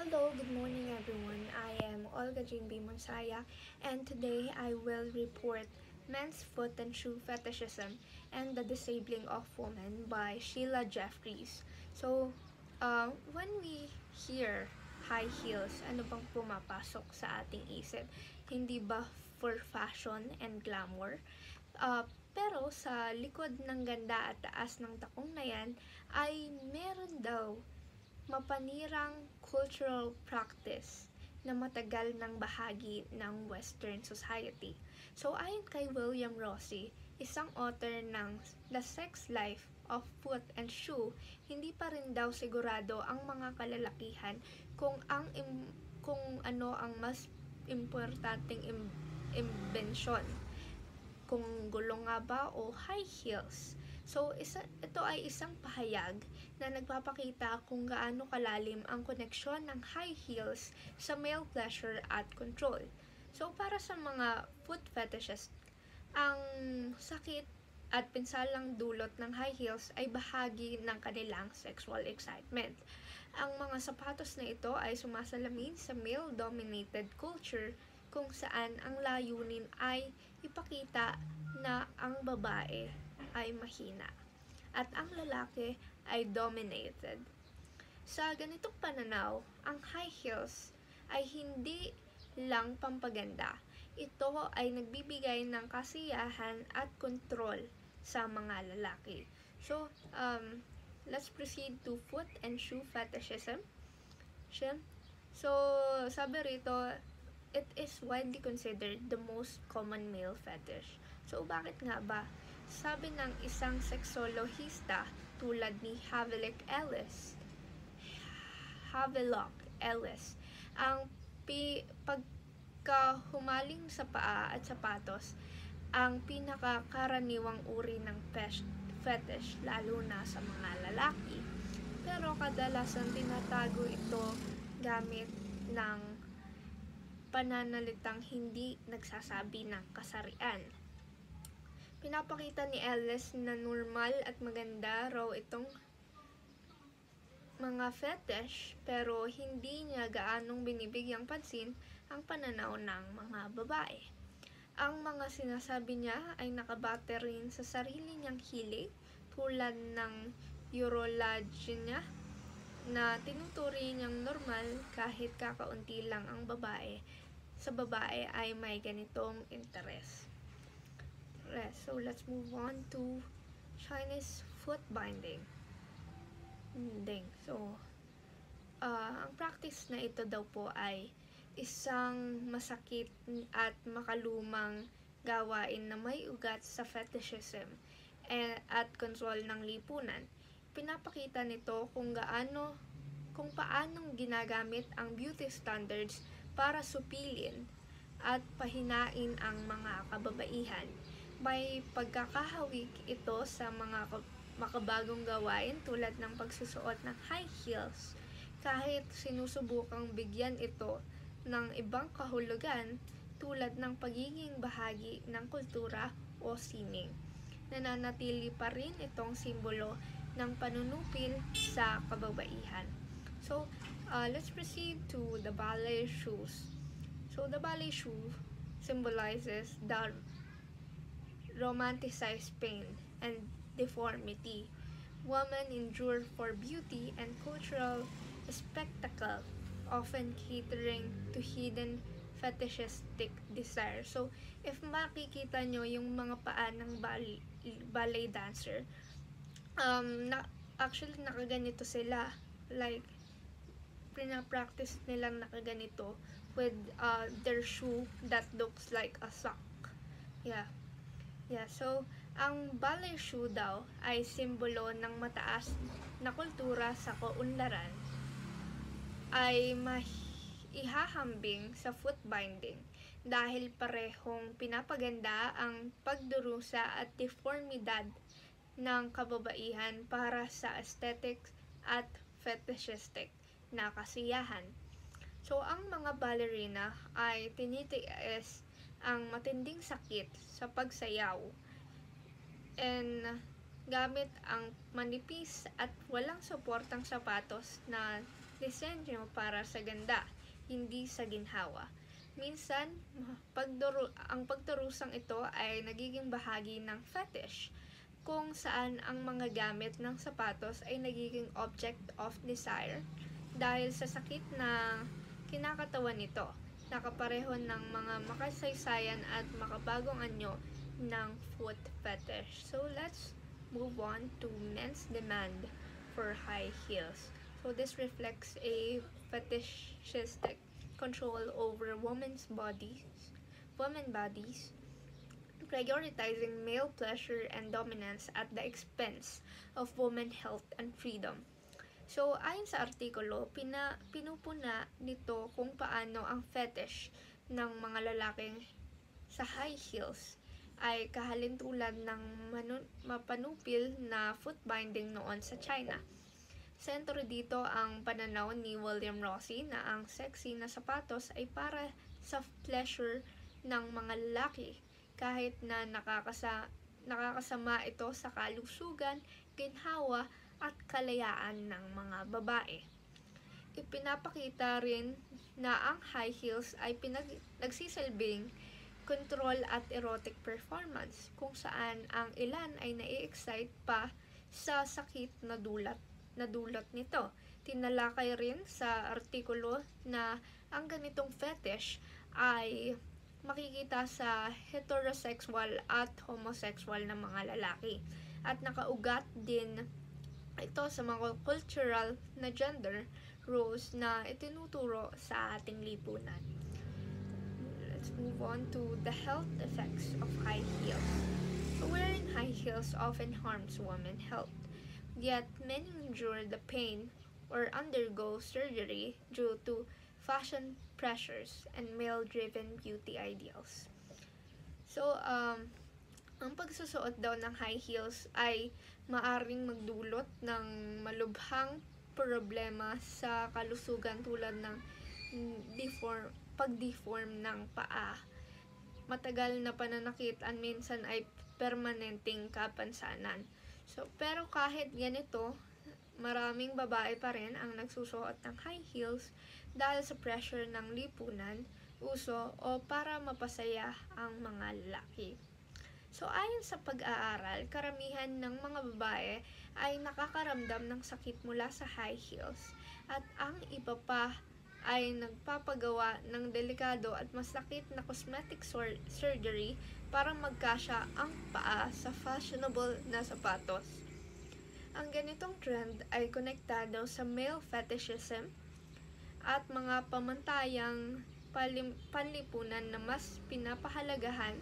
Hello, good morning everyone. I am Olga Jean B. Monsaya, and today I will report Men's Foot and Shoe Fetishism and the Disabling of Women by Sheila Jeffries. When we hear high heels, ano bang pumapasok sa ating isip? Hindi ba for fashion and glamour? Pero sa likod ng ganda at taas ng takong na yan, ay meron daw mapanirang cultural practice na matagal ng bahagi ng Western society. So ayon kay William Rossi, isang author ng The Sex Life of Foot and Shoe, hindi pa rin daw sigurado ang mga kalalakihan kung ano ang mas importanteng imbensyon, kung gulong nga ba o high heels. So, ito ay isang pahayag na nagpapakita kung gaano kalalim ang koneksyon ng high heels sa male pleasure at control. So, para sa mga foot fetishists, ang sakit at pinsalang dulot ng high heels ay bahagi ng kanilang sexual excitement. Ang mga sapatos na ito ay sumasalamin sa male-dominated culture kung saan ang layunin ay ipakita na ang babae ay mahina at ang lalaki ay dominated. Sa ganitong pananaw, ang high heels ay hindi lang pampaganda. Ito ay nagbibigay ng kasiyahan at kontrol sa mga lalaki. Let's proceed to foot and shoe fetishism. So, sabi rito, it is widely considered the most common male fetish. So, bakit nga ba? Sabi ng isang sexologista tulad ni Havelock Ellis, ang pagkahumaling sa paa at sapatos ang pinakakaraniwang uri ng fetish, lalo na sa mga lalaki. Pero kadalasan tinatago ito gamit ng pananalitang hindi nagsasabi ng kasarian. Pinapakita ni Ellis na normal at maganda raw itong mga fetish, pero hindi niya gaanong binibigyang pansin ang pananaw ng mga babae. Ang mga sinasabi niya ay nakabate rin sa sarili niyang hilig, tulad ng urology niya, na tinuturi niyang normal kahit kakaunti lang ang babae. Sa babae ay may ganitong interest. So, let's move on to Chinese foot binding. Ang practice na ito daw po ay isang masakit at makalumang gawain na may ugat sa fetishism at control ng lipunan. Pinapakita nito kung paanong ginagamit ang beauty standards para supilin at pahinain ang mga kababaihan. May pagkakahawig ito sa mga makabagong gawain tulad ng pagsusuot ng high heels, kahit sinusubukang bigyan ito ng ibang kahulugan tulad ng pagiging bahagi ng kultura o sining. Nananatili pa rin itong simbolo ng panunupil sa kababaihan. Let's proceed to the ballet shoes. So, the ballet shoe symbolizes the romanticized pain and deformity women endure for beauty and cultural spectacle, often catering to hidden fetishistic desire. So, if makikita nyo yung mga paa ng ballet dancer, actually nakaganito sila, like pina-practice nilang nakaganito with their shoe that looks like a sock. So, ang ballet shoe daw ay simbolo ng mataas na kultura sa kaunlaran, ay maihahambing sa foot binding dahil parehong pinapaganda ang pagdurusa at deformidad ng kababaihan para sa aesthetics at fetishistic na kasiyahan. So, ang mga ballerina ay tinitiis ang matinding sakit sa pagsayaw gamit ang manipis at walang suportang sapatos na disenyo para sa ganda, hindi sa ginhawa. Minsan, ang pagturusang ito ay nagiging bahagi ng fetish, kung saan ang mga gamit ng sapatos ay nagiging object of desire dahil sa sakit na kinakatawan nito, nakapareho ng mga makasaysayan at makabagong anyo ng foot fetish. So let's move on to men's demand for high heels. So this reflects a fetishistic control over women's bodies, prioritizing male pleasure and dominance at the expense of women health and freedom. So, ayon sa artikulo, pinupuna nito kung paano ang fetish ng mga lalaking sa high heels ay kahalintulad ng mapanupil na foot binding noon sa China. Sentro dito ang pananaw ni William Rossi na ang sexy na sapatos ay para sa pleasure ng mga lalaki kahit na nakakasama ito sa kalusugan, ginhawa at kalayaan ng mga babae. Ipinapakita rin na ang high heels ay nagsisilbing control at erotic performance kung saan ang ilan ay nai-excite pa sa sakit na dulot nito. Tinalakay rin sa artikulo na ang ganitong fetish ay makikita sa heterosexual at homosexual na mga lalaki at nakaugat din ito sa mga cultural na gender roles na itinuturo sa ating lipunan. Let's move on to the health effects of high heels. So wearing high heels often harms women's health, yet many endure the pain or undergo surgery due to fashion pressures and male-driven beauty ideals. So, ang pagsusuot daw ng high heels ay maaring magdulot ng malubhang problema sa kalusugan tulad ng pag-deform ng paa, matagal na pananakit at minsan ay permanenteng kapansanan. So, pero kahit ganito, maraming babae pa rin ang nagsusuot ng high heels dahil sa pressure ng lipunan, uso o para mapasaya ang mga lalaki. So ayon sa pag-aaral, karamihan ng mga babae ay nakakaramdam ng sakit mula sa high heels at ang iba pa ay nagpapagawa ng delikado at masakit na cosmetic surgery para magkasya ang paa sa fashionable na sapatos. Ang ganitong trend ay konektado sa male fetishism at mga pamantayang panlipunan na mas pinapahalagahan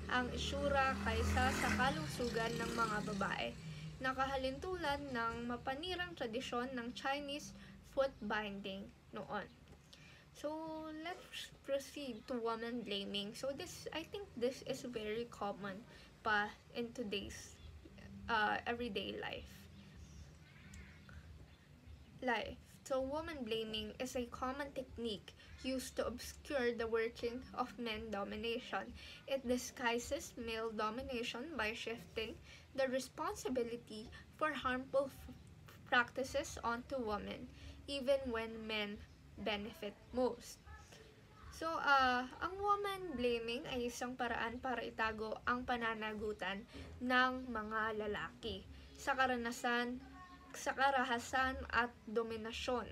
ang isura kaysa sa kalusugan ng mga babae, nakahalintulad ng mapanirang tradisyon ng Chinese foot binding noon. So, let's proceed to woman blaming. So, I think this is very common pa in today's everyday life. So, woman blaming is a common technique used to obscure the working of men domination. It disguises male domination by shifting the responsibility for harmful practices onto women, even when men benefit most. So, ang woman blaming ay isang paraan para itago ang pananagutan ng mga lalaki sa karahasan at dominasyon,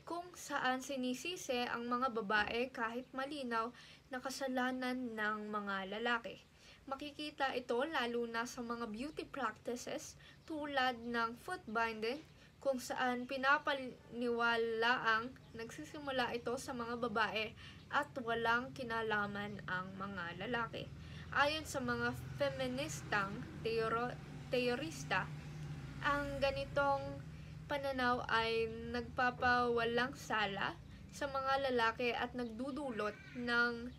kung saan sinisisi ang mga babae kahit malinaw na kasalanan ng mga lalaki. Makikita ito lalo na sa mga beauty practices tulad ng foot binding, kung saan pinapaniwalaang nagsisimula ito sa mga babae at walang kinalaman ang mga lalaki. Ayon sa mga feministang teorista, ang ganitong pananaw ay nagpapawalang sala sa mga lalaki at nagdudulot ng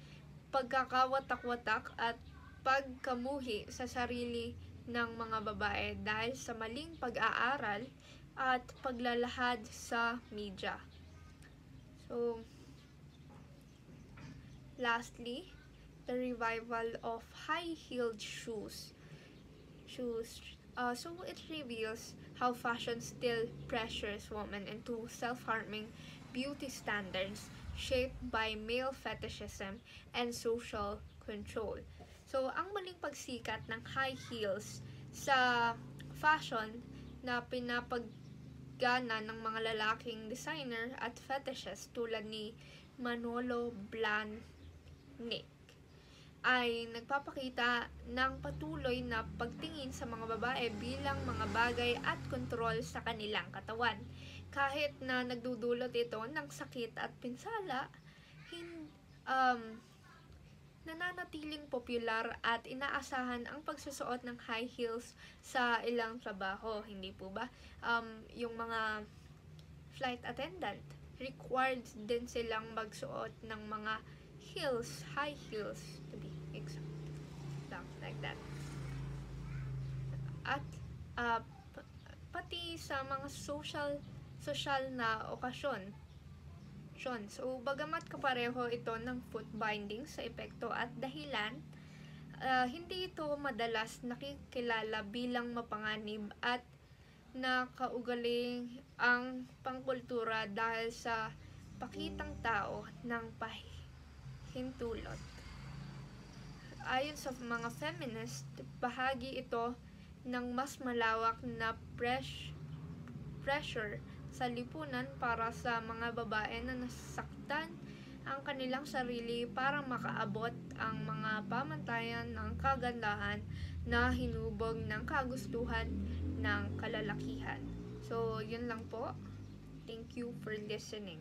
pagkakawatak-watak at pagkamuhi sa sarili ng mga babae dahil sa maling pag-aaral at paglalahad sa media. So, lastly, the revival of high-heeled shoes So it reveals how fashion still pressures women into self-harming beauty standards shaped by male fetishism and social control. So ang muling pagsikat ng high heels sa fashion na pinapagana ng mga lalaking designer at fetishes tulad ni Manolo Blahnik ay nagpapakita ng patuloy na pagtingin sa mga babae bilang mga bagay at kontrol sa kanilang katawan. Kahit na nagdudulot ito ng sakit at pinsala, nananatiling popular at inaasahan ang pagsusuot ng high heels sa ilang trabaho. Hindi po ba? Yung mga flight attendant, required din silang magsuot ng mga heels, high heels, to be exact. Like that. At pati sa mga social na okasyon. So, bagamat kapareho ito ng foot binding sa epekto at dahilan, hindi ito madalas nakikilala bilang mapanganib at nakaugaling ang pangkultura dahil sa pakitang tao ng pahintulot. Ayon sa mga feminist, bahagi ito ng mas malawak na pressure sa lipunan para sa mga babae na nasaktan ang kanilang sarili para makaabot ang mga pamantayan ng kagandahan na hinubog ng kagustuhan ng kalalakihan. So, yun lang po. Thank you for listening.